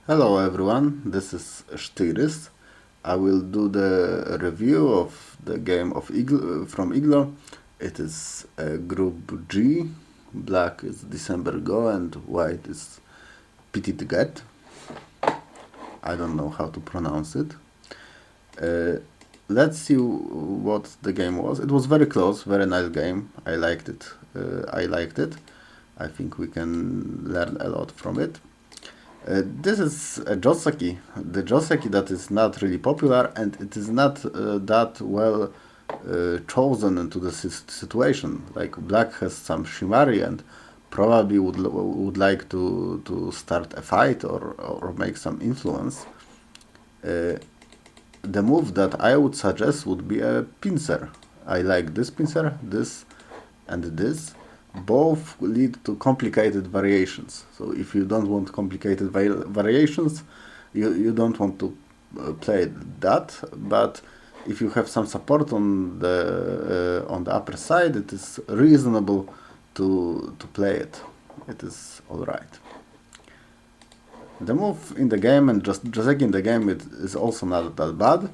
Hello everyone, this is Sztygrys. I will do the review of the game of from IGLO. It is Group G. Black is December Go and white is ptitged. I don't know how to pronounce it. Let's see what the game was. It was very close, very nice game. I liked it. I think we can learn a lot from it. This is a joseki, the joseki that is not really popular and it is not that well chosen into the situation. Like black has some shimari and probably would like to start a fight or make some influence. The move that I would suggest would be a pincer. I like this pincer, this and this. Both lead to complicated variations. So if you don't want complicated variations, you don't want to play that. But if you have some support on the upper side, it is reasonable to play it. It is all right. The move in the game and joseki in the game is also not that bad.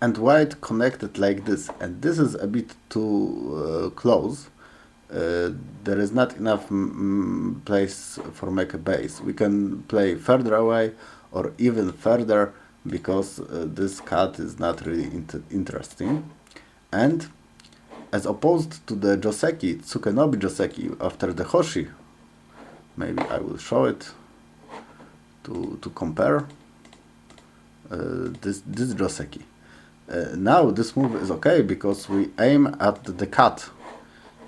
And white connected like this, and this is a bit too close. There is not enough place for make a base. We can play further away or even further because this cut is not really interesting. And as opposed to the joseki, Tsukenobi joseki after the Hoshi, maybe I will show it to compare this joseki. Now this move is okay because we aim at the cut,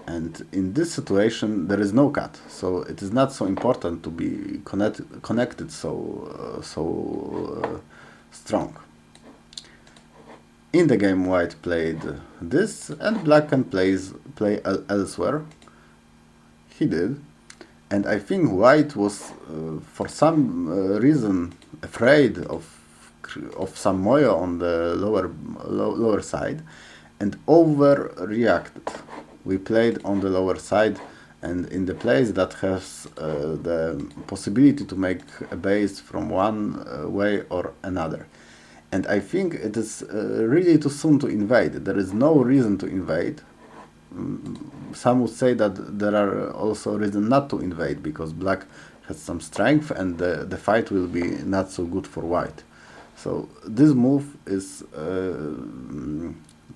and in this situation there is no cut, so it is not so important to be connected so strong. In the game white played this and black can play elsewhere. He did, and I think white was for some reason afraid of some moyo on the lower side and overreacted. We played on the lower side and in the place that has the possibility to make a base from one way or another. And I think it is really too soon to invade. There is no reason to invade. Some would say that there are also reasons not to invade because black has some strength and the fight will be not so good for white. So this move is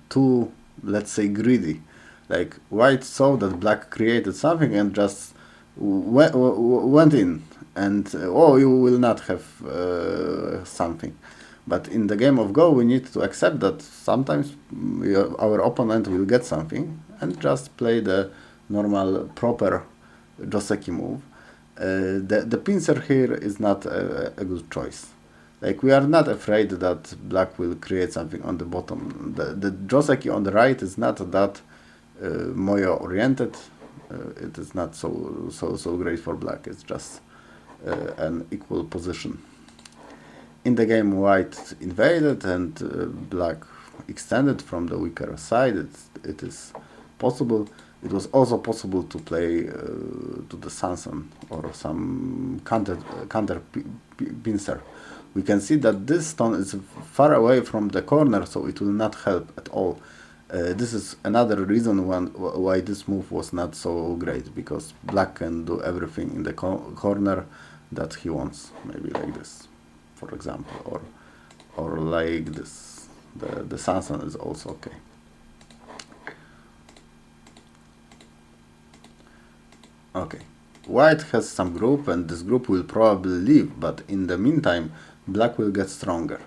too, let's say, greedy. Like white saw that black created something and just went in and oh, you will not have something. But in the game of Go we need to accept that sometimes our opponent will get something and just play the normal proper joseki move. The pincer here is not a good choice. Like we are not afraid that black will create something on the bottom. The joseki on the right is not that moyo oriented. It is not so great for black. It's just an equal position. In the game white invaded and black extended from the weaker side. It is possible. It was also possible to play to the Sezon or some counter pincer. We can see that this stone is far away from the corner, so it will not help at all. This is another reason why this move was not so great, because black can do everything in the corner that he wants. Maybe like this, for example, or like this. The Sezon is also okay. Okay, white has some group and this group will probably leave, but in the meantime black will get stronger.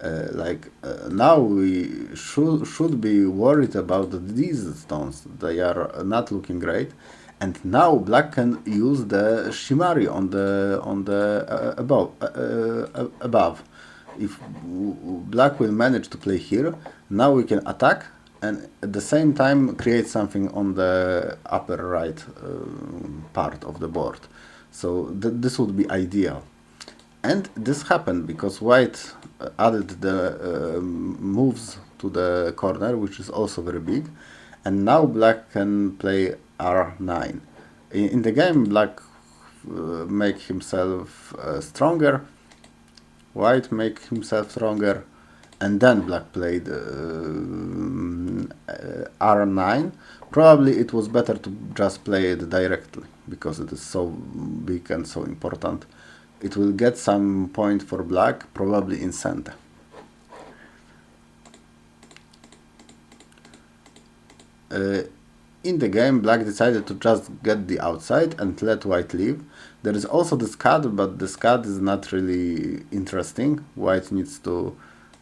Now we should be worried about these stones. They are not looking great, and now black can use the shimari on the above. If black will manage to play here, now we can attack and at the same time create something on the upper right part of the board. So this would be ideal. And this happened because white added the moves to the corner, which is also very big. And now black can play r9. In the game, black make himself stronger, white make himself stronger, and then black played r9. Probably it was better to just play it directly, because it is so big and so important. It will get some point for black, probably in center. In the game, black decided to just get the outside and let white leave. There is also the scud, but the scud is not really interesting. White needs to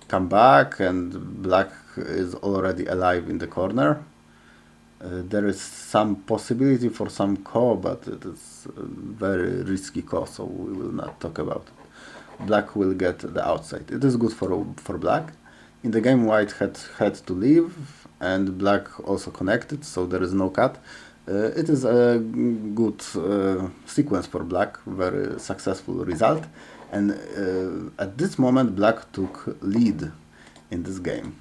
come back, and black is already alive in the corner. There is some possibility for some ko, but it is a very risky ko, so we will not talk about it. Black will get the outside. It is good for black. In the game, white had to leave, and black also connected, so there is no cut. It is a good sequence for black, very successful result, and at this moment black took lead in this game.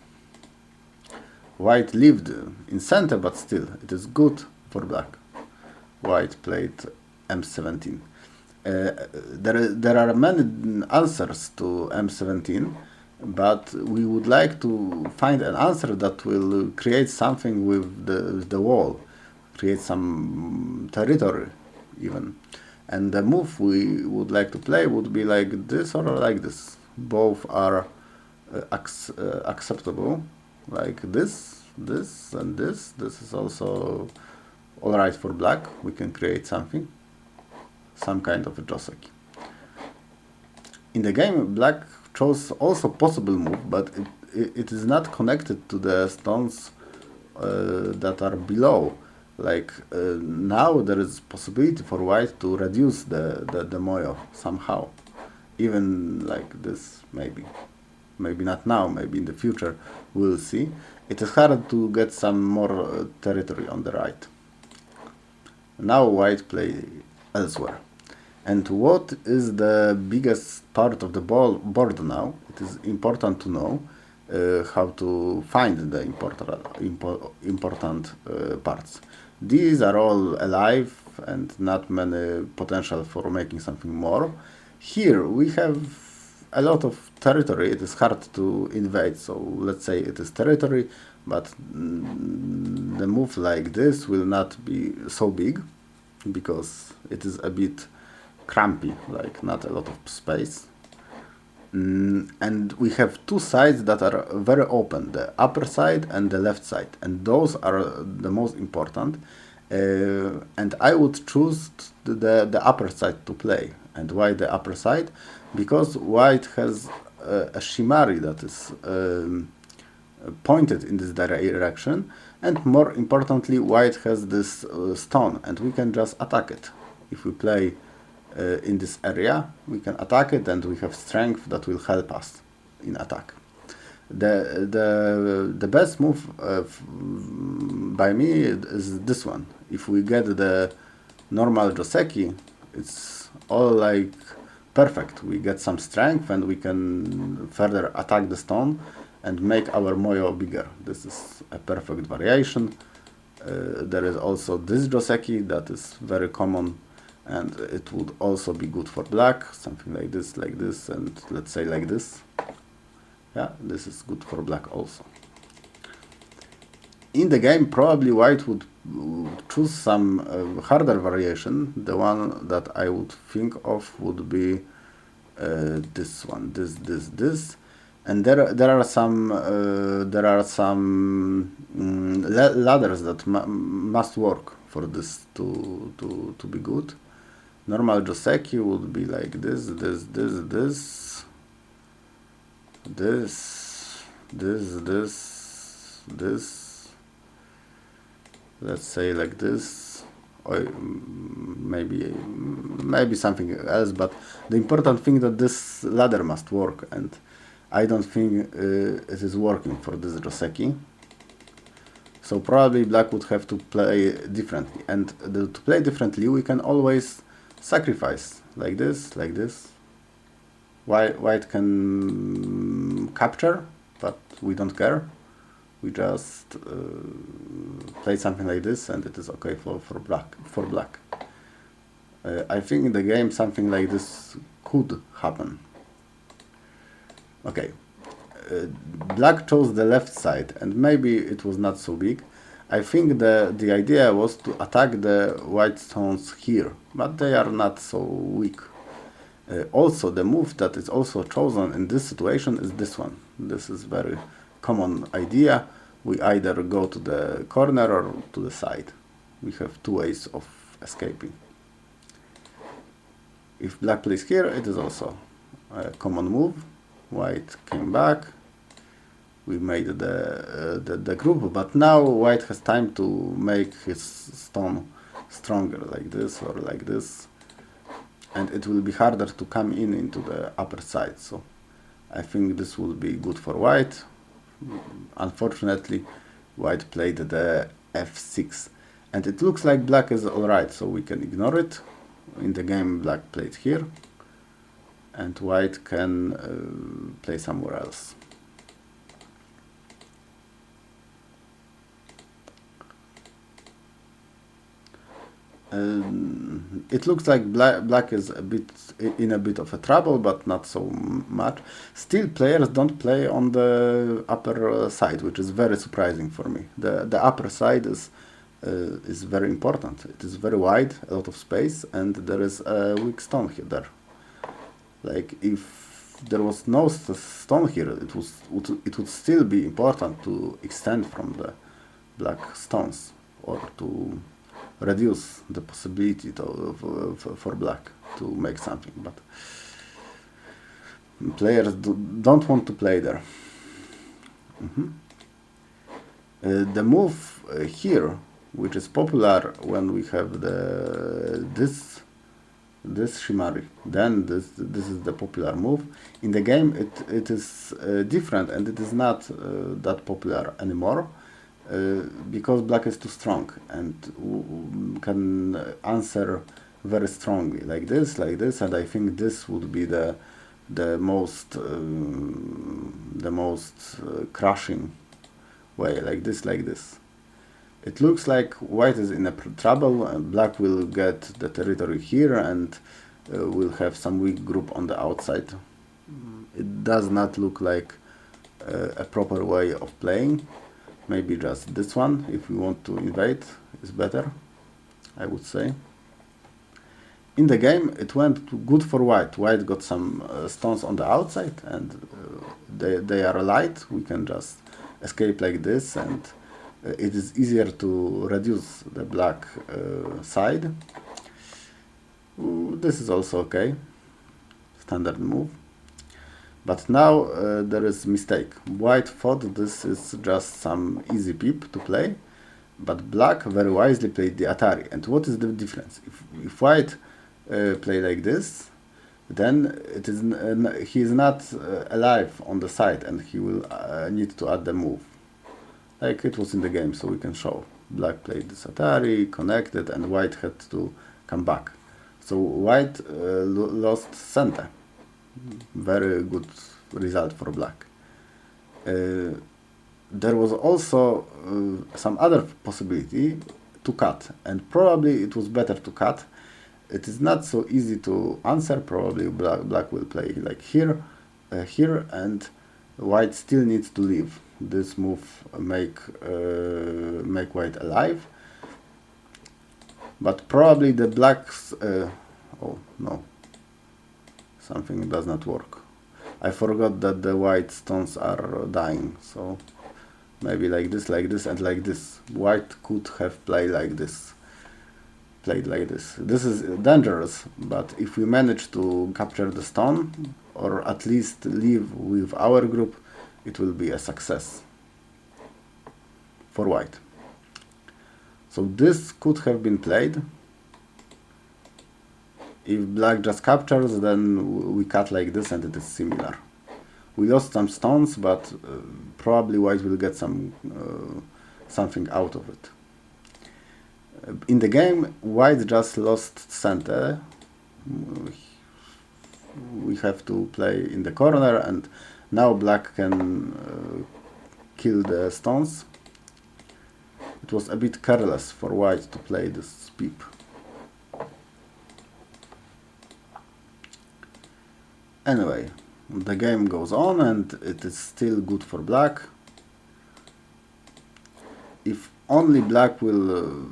White lived in center, but still it is good for black. White played m17. There are many answers to m17, but we would like to find an answer that will create something with the wall, create some territory even. And the move we would like to play would be like this or like this. Both are acceptable, like this, and this. This is also alright for black. We can create something, some kind of a joseki. In the game, black chose also possible move, but it is not connected to the stones that are below. Like now there is possibility for white to reduce the moyo somehow, even like this, maybe not now, maybe in the future, we'll see. It is hard to get some more territory on the right. Now white play elsewhere. And what is the biggest part of the board now? It is important to know how to find the important parts. These are all alive and not many potential for making something more. Here we have a lot of territory. It is hard to invade, so let's say it is territory, but the move like this will not be so big, because it is a bit crampy, like not a lot of space. And we have two sides that are very open, the upper side and the left side, and those are the most important. And I would choose the upper side to play. And why the upper side? Because white has a shimari that is pointed in this direction, and more importantly, white has this stone, and we can just attack it. If we play in this area, we can attack it, and we have strength that will help us in attack. The best move by me is this one. If we get the normal joseki, it's all like perfect. We get some strength, and we can further attack the stone and make our moyo bigger. This is a perfect variation. There is also this joseki that is very common, and it would also be good for black, something like this, and let's say like this. Yeah, this is good for black also. In the game, probably white would choose some harder variation. The one that I would think of would be this one, this, and there are some ladders that must work for this to be good. Normal joseki would be like this. Let's say like this, or maybe something else. But the important thing that this ladder must work, and I don't think it is working for this joseki. So probably black would have to play differently, and to play differently, we can always sacrifice like this. White can capture, but we don't care. We just play something like this, and it is okay for black. I think in the game something like this could happen. Okay, black chose the left side, and maybe it was not so big. I think the idea was to attack the white stones here, but they are not so weak. Also, the move that is also chosen in this situation is this one. This is very common idea. We either go to the corner or to the side. We have two ways of escaping. If black plays here, it is also a common move. White came back. We made the group, but now white has time to make his stone stronger, like this or like this, and it will be harder to come into the upper side. So I think this will be good for white. Unfortunately, white played the f6, and it looks like black is alright, so we can ignore it. In the game, black played here, and white can play somewhere else. It looks like black is in a bit of a trouble, but not so much. Still, players don't play on the upper side, which is very surprising for me. The upper side is very important. It is very wide, a lot of space, and there is a weak stone here. There, like if there was no stone here, it would still be important to extend from the black stones, or to reduce the possibility for black to make something, but players don't want to play there. The move here, which is popular when we have this shimari, then this is the popular move. In the game it is different, and it is not that popular anymore. Because black is too strong and can answer very strongly, like this, and I think this would be the most crushing way, like this. It looks like white is in trouble, and black will get the territory here, and will have some weak group on the outside. It does not look like a proper way of playing. Maybe just this one, if we want to invade, is better, I would say. In the game, it went good for white. White got some stones on the outside, and they are light. We can just escape like this, and it is easier to reduce the black side. This is also okay, standard move. But now there is mistake. White thought this is just some easy peep to play, but black very wisely played the Atari. And what is the difference? If white play like this, then it is he is not alive on the side, and he will need to add the move, like it was in the game. So we can show black played this Atari, connected, and white had to come back. So white lost center. Very good result for black. There was also some other possibility to cut, and probably it was better to cut. It is not so easy to answer. Probably black will play like here, and white still needs to leave. This move make white alive, but probably the blacks. Oh no. Something does not work. I forgot that the white stones are dying, so maybe like this, and like this. White could have played like this. This is dangerous, but if we manage to capture the stone, or at least leave with our group, it will be a success for white. So this could have been played. If black just captures, then we cut like this, and it is similar. We lost some stones, but probably white will get some something out of it. In the game, white just lost center. We have to play in the corner, and now black can kill the stones. It was a bit careless for white to play this peep. Anyway, the game goes on and it is still good for black. If only black will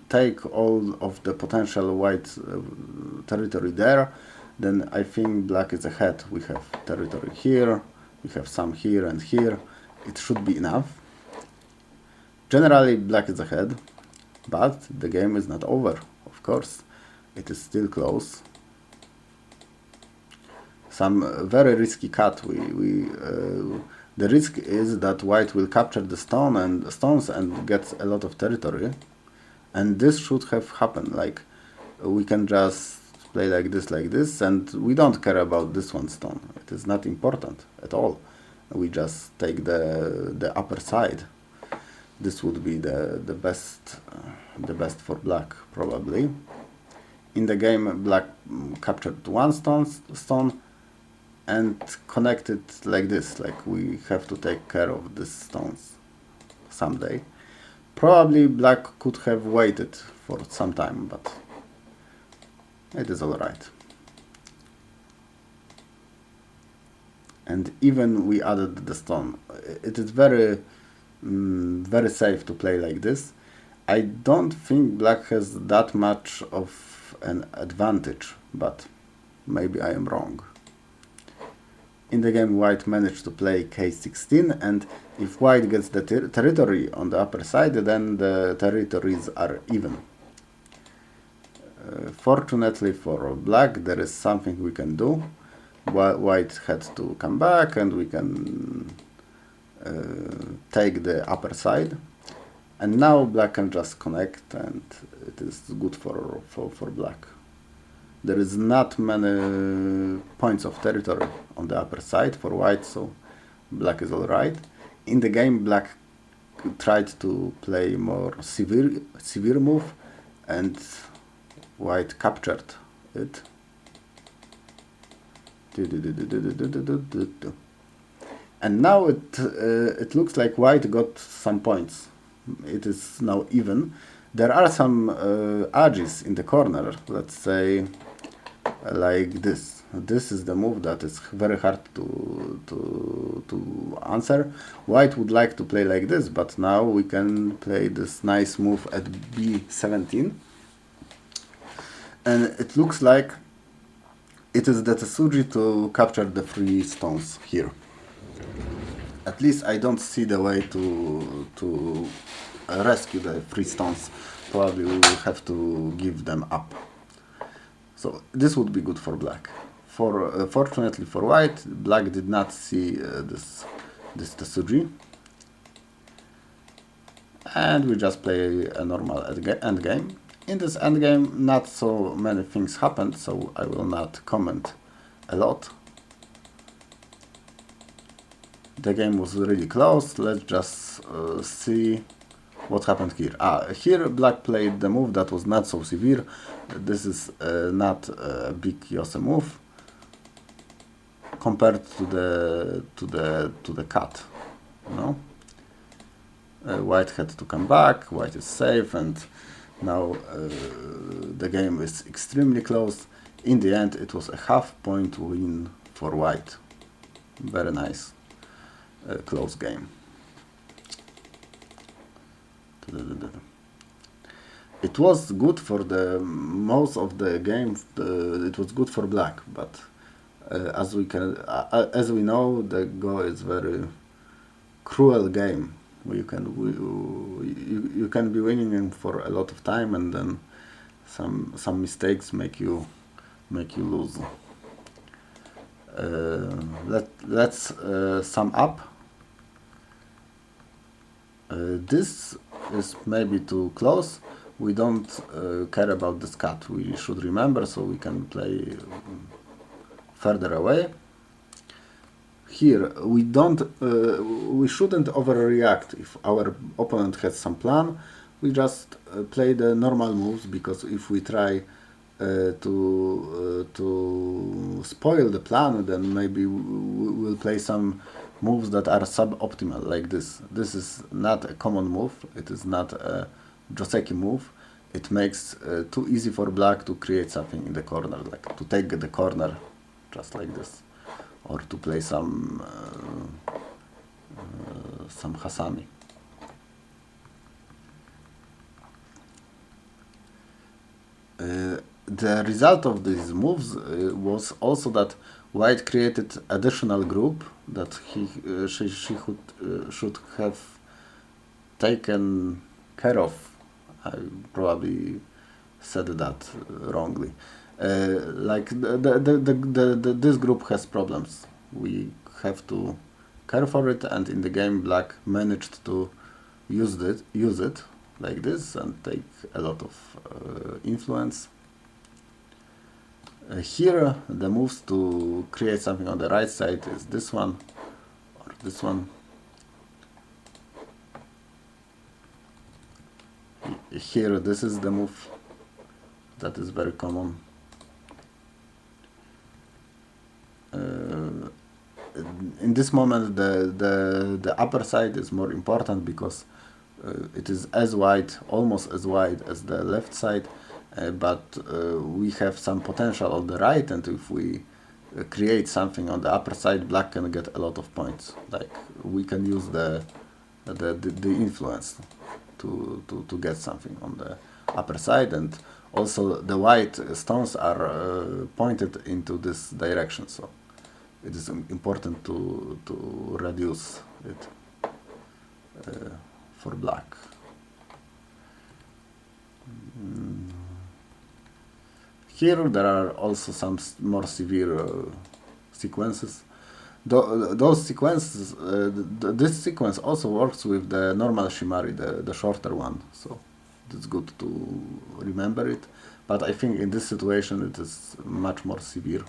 take all of the potential white territory there, then I think black is ahead. We have territory here, we have some here and here. It should be enough. Generally, black is ahead, but the game is not over, of course. It is still close. Some very risky cut. The risk is that white will capture the stones and get a lot of territory. And this should have happened. Like, we can just play like this, and we don't care about this one stone. It is not important at all. We just take the upper side. This would be the best for black, probably. In the game, black captured one stone and connected like this. Like, we have to take care of these stones someday. Probably black could have waited for some time, but it is alright. And even we added the stone. It is very safe to play like this. I don't think black has that much of an advantage, but maybe I am wrong. In the game, white managed to play k16, and if white gets the territory on the upper side, then the territories are even. Fortunately for black, there is something we can do. White had to come back, and we can take the upper side. And now black can just connect, and it is good for black. There is not many points of territory on the upper side for white, so black is alright. In the game, black tried to play more severe move, and white captured it. And now it looks like white got some points. It is now even. There are some edges in the corner, let's say like this. This is the move that is very hard to answer. White would like to play like this, but now we can play this nice move at b17. And it looks like it is the Tsuji to capture the 3 stones here. At least I don't see the way to rescue the 3 stones. Probably we will have to give them up. So this would be good for black. Fortunately for white, black did not see this Tsuji. And we just play a normal endgame. In this endgame, not so many things happened, so I will not comment a lot. The game was really close. Let's just see what happened here. Here black played the move that was not so severe. This is not a big Yose move compared to the cut. You know? White had to come back. White is safe, and now the game is extremely close. In the end, it was a half-point win for white. Very nice, close game. It was good for the most of the game. It was good for black, but as we know, the Go is very cruel game. You can be winning for a lot of time, and then some mistakes make you lose. Let's sum up. This is maybe too close. We don't care about this cut. We should remember, so we can play further away. Here we shouldn't overreact. If our opponent has some plan, we just play the normal moves, because if we try to spoil the plan, then maybe we'll play some moves that are suboptimal, like this. This is not a common move. It is not a Joseki move. It makes too easy for black to create something in the corner, like to take the corner just like this, or to play some Hasami. The result of these moves was also that White created additional group that she should have taken care of. I probably said that wrongly. Like this group has problems. We have to care for it, and in the game, Black managed to use it like this and take a lot of influence. Here, the moves to create something on the right side is this one or this one. Here, this is the move that is very common. In this moment, the upper side is more important because it is as wide, almost as wide as the left side, but we have some potential on the right, and if we create something on the upper side, Black can get a lot of points. Like we can use the influence to get something on the upper side, and also the white stones are pointed into this direction, so it is important to reduce it for Black. Here there are also some more severe sequences. Those sequences, this sequence also works with the normal Shimari, the shorter one, so it's good to remember it. But I think in this situation it is much more severe.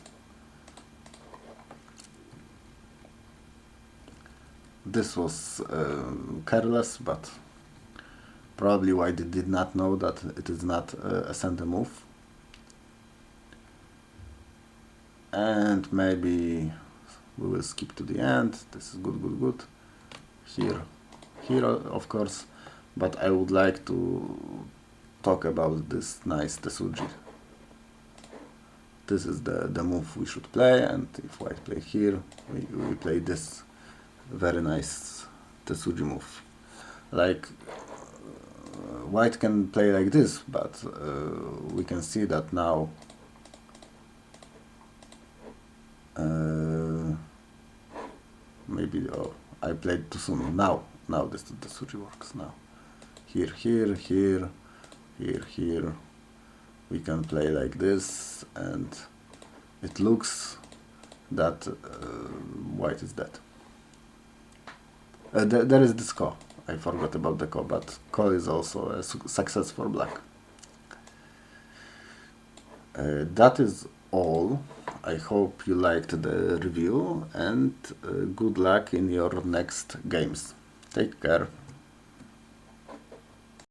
This was careless, but probably White did not know that it is not a center move. And maybe we will skip to the end. This is good. Here of course, but I would like to talk about this nice Tesuji. This is the move we should play, and if White play here, we play this very nice Tesuji move. Like White can play like this, but we can see that now maybe I played too soon. Now this Tesuji works now. Here. We can play like this, and it looks that White is dead. There is this ko. I forgot about the ko, but ko is also a success for Black. That is all. I hope you liked the review, and good luck in your next games. Take care.